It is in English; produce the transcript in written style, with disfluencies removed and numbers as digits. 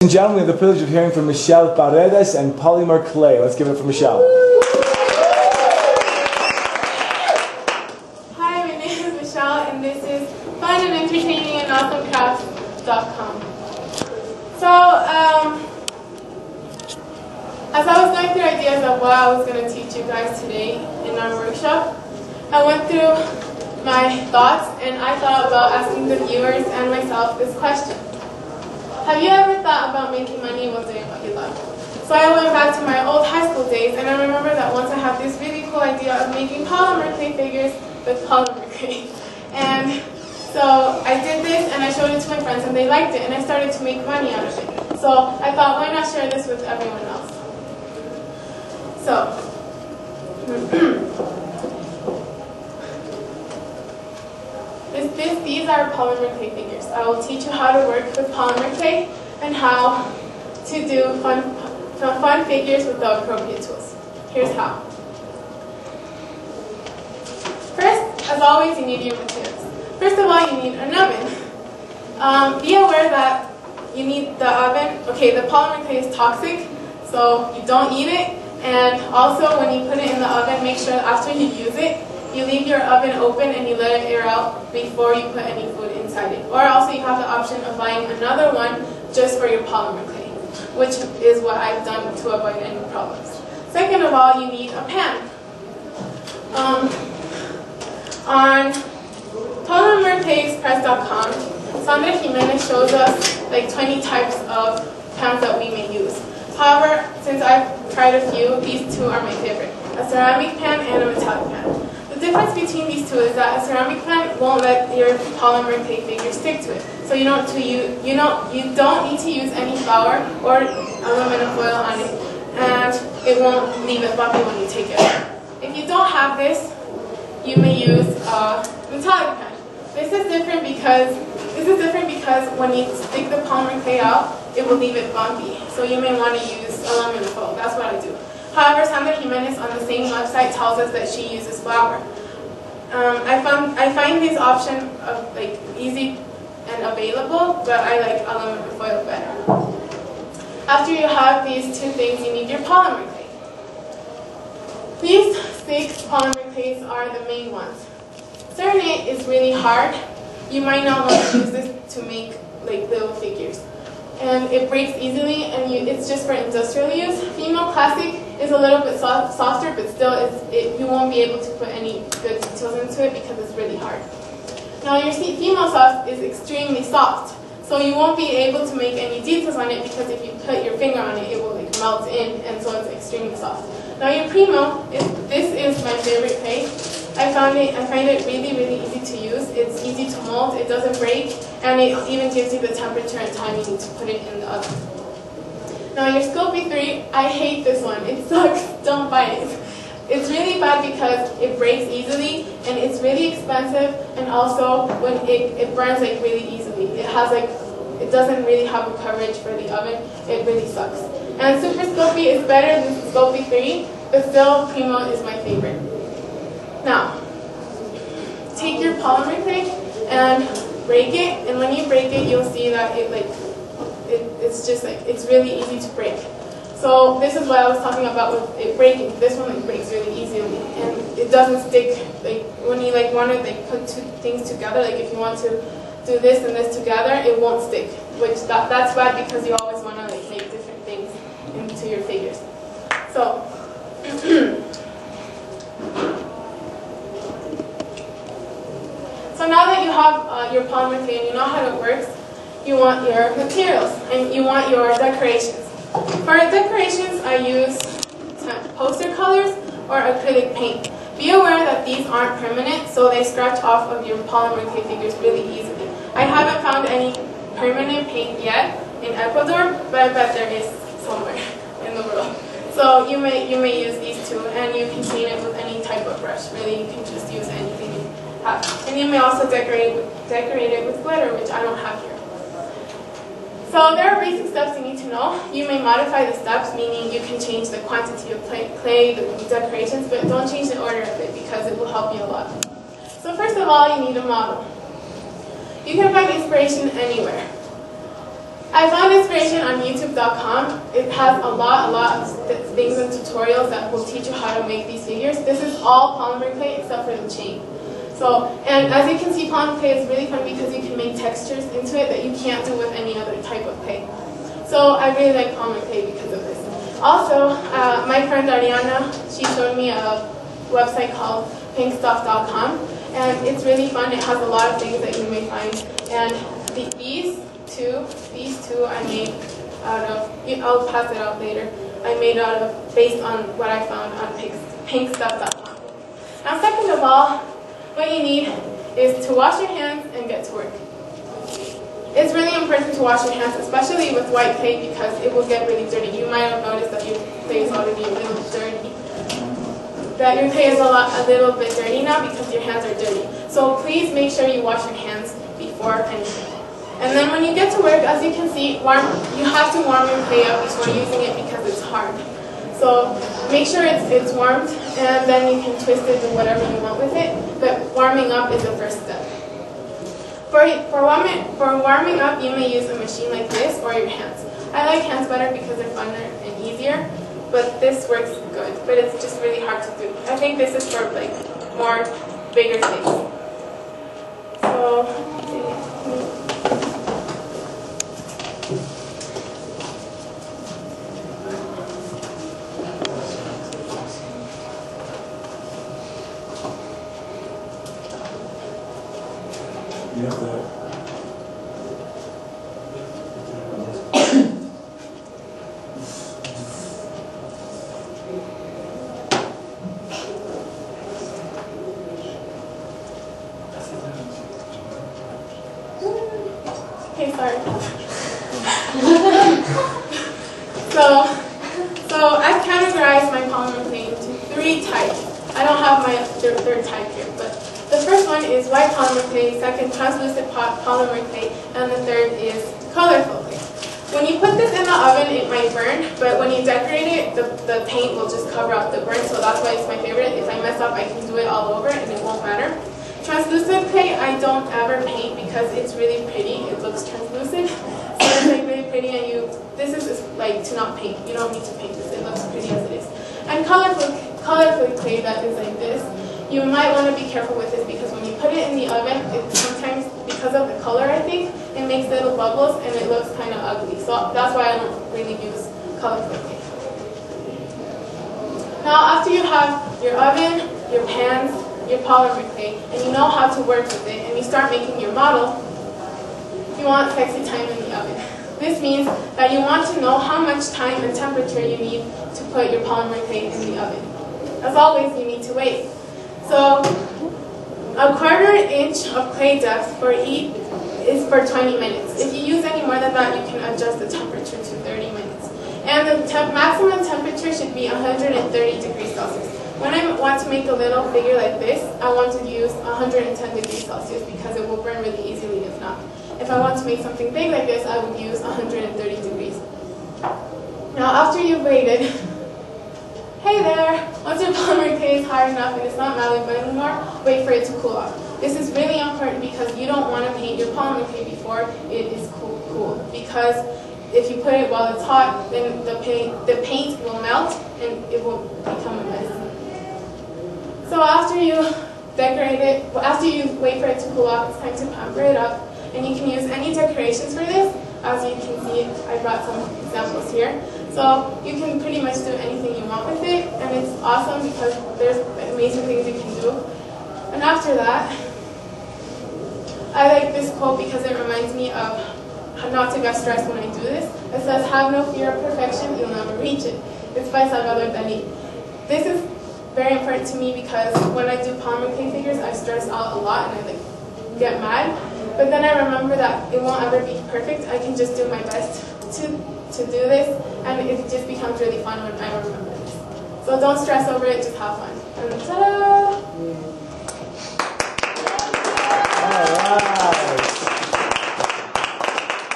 and gentlemen, we have the privilege of hearing from Michelle Paredes and Polymer Clay. Let's give it up for Michelle. Hi, my name is Michelle, and this is fun and entertaining and awesomecrafts.com. So, as I was going through ideas of what I was going to teach you guys today in our workshop, I went through my thoughts, and I thought about asking the viewers and myself this question. Have you ever thought about making money while doing what you love? So I went back to my old high school days, and I remember that once I had this really cool idea of making polymer clay figures with polymer clay. And so I did this, and I showed it to my friends, and they liked it, and I started to make money out of it. So I thought, why not share this with everyone else? So, these are polymer clay figures. I will teach you how to work with polymer clay and how to do fun figures with the appropriate tools. Here's how. First, as always, you need your materials. First of all, you need an oven. Be aware that you need the oven. Okay, the polymer clay is toxic, so you don't eat it. And also, when you put it in the oven, make sure after you use it, you leave your oven open and you let it air out before you put any food inside it. Or also you have the option of buying another one just for your polymer clay, which is what I've done to avoid any problems. Second of all, you need a pan. On PolymerClaysPress.com, Sandra Jimenez shows us like 20 types of pans that we may use. However, since I've tried a few, these two are my favorite, a ceramic pan and a metallic pan. The difference between these two is that a ceramic pan won't let your polymer clay figure stick to it. So you don't need to use any flour or aluminum foil on it, and it won't leave it bumpy when you take it out. If you don't have this, you may use a metallic pan. This is different because when you stick the polymer clay out, it will leave it bumpy. So you may want to use aluminum foil. That's what I do. However, Sandra Jimenez on the same website tells us that she uses flour. I find this option like easy and available, but I like aluminum foil better. After you have these two things, you need your polymer clay. These 6 polymer clays are the main ones. Cernate is really hard. You might not want to use this to make like little figures. And it breaks easily, and it's just for industrial use. Female Classic is a little bit softer, but still you won't be able to put any good details into it because it's really hard. Now your Female Soft is extremely soft, so you won't be able to make any details on it because if you put your finger on it, it will like melt in, and so it's extremely soft. Now your Primo, this is my favorite clay. I find it really, really easy to use. It's easy to mold, it doesn't break, and it even gives you the temperature and time you need to put it in the oven. Now your Sculpey 3, I hate this one. It sucks, don't buy it. It's really bad because it breaks easily, and it's really expensive, and also when it burns like really easily. It doesn't really have a coverage for the oven. It really sucks. And Super Sculpey is better than Sculpey 3, but still Primo is my favorite. Now, take your polymer clay and break it, and when you break it, you'll see that it's really easy to break. So this is what I was talking about with it breaking. This one breaks really easily, and it doesn't stick. Like when you want to put two things together, like if you want to do this and this together, it won't stick. That's bad because you always want to make different things into your figures. So. So now that you have your polymer clay and you know how it works, you want your materials and you want your decorations. For decorations, I use poster colors or acrylic paint. Be aware that these aren't permanent, so they scratch off of your polymer clay figures really easily. I haven't found any permanent paint yet in Ecuador, but I bet there is somewhere in the world. So you may use these two, and you can paint it with any type of brush. Really, you can just use anything you have. And you may also decorate it with glitter, which I don't have here. So there are basic steps you need to know. You may modify the steps, meaning you can change the quantity of clay, the decorations, but don't change the order of it because it will help you a lot. So first of all, you need a model. You can find inspiration anywhere. I found inspiration on YouTube.com. It has a lot of things and tutorials that will teach you how to make these figures. This is all polymer clay except for the chain. So, and as you can see, polymer clay is really fun because you can make textures into it that you can't do with any other type of clay. So I really like polymer clay because of this. Also, my friend Ariana, she showed me a website called pinkstuff.com, and it's really fun. It has a lot of things that you may find. And these two I made out of, I'll pass it out later, I made out of, based on what I found on pinkstuff.com. Now, second of all, what you need is to wash your hands and get to work. It's really important to wash your hands, especially with white clay, because it will get really dirty. You might have noticed that your clay is already a little dirty. That your clay is a little bit dirty now because your hands are dirty. So please make sure you wash your hands before anything. And then when you get to work, as you can see, you have to warm your clay up before using it because it's hard. So make sure it's warmed, and then you can twist it, do whatever you want with it. But warming up is the first step. For warming up, you may use a machine like this or your hands. I like hands better because they're funner and easier, but this works good. But it's just really hard to do. I think this is for like more bigger things. So. You have to. Okay, sorry. So I've categorized my polymer clay into 3 types. I don't have my third type here, but the first one is white polymer clay, second translucent polymer clay, and the third is colorful clay. When you put this in the oven, it might burn, but when you decorate it, the paint will just cover up the burn, so that's why it's my favorite. If I mess up, I can do it all over and it won't matter. Translucent clay, I don't ever paint because it's really pretty. It looks translucent, so it's like really pretty, and this is like to not paint. You don't need to paint this. It looks pretty as it is. And colorful clay that is like this, you might want to be careful with this because when you put it in the oven, sometimes, because of the color, I think, it makes little bubbles and it looks kind of ugly. So that's why I don't really use colorful clay. Now, after you have your oven, your pans, your polymer clay, and you know how to work with it, and you start making your model, you want sexy time in the oven. This means that you want to know how much time and temperature you need to put your polymer clay in the oven. As always, you need to wait. So, a 1/4 inch of clay depth for each is for 20 minutes. If you use any more than that, you can adjust the temperature to 30 minutes. And the maximum temperature should be 130 degrees Celsius. When I want to make a little figure like this, I want to use 110 degrees Celsius because it will burn really easily if not. If I want to make something big like this, I would use 130 degrees. Now, after you've waited, hey there, once your polymer clay is hard enough and it's not malleable anymore, wait for it to cool off. This is really important because you don't want to paint your polymer clay before it is cool. Because if you put it while it's hot, then the paint will melt and it will become a mess. So after you decorate it, after you wait for it to cool off, it's time to pamper it up. And you can use any decorations for this. As you can see, I brought some examples here. So you can pretty much do anything you want with it, and it's awesome because there's amazing things you can do. And after that, I like this quote because it reminds me of not to get stressed when I do this. It says, "Have no fear of perfection, you'll never reach it." It's by Salvador Dali. This is very important to me because when I do polymer clay figures, I stress out a lot and I get mad. But then I remember that it won't ever be perfect. I can just do my best to do this, and it just becomes really fun when I remember this. So don't stress over it, just have fun. And ta-da!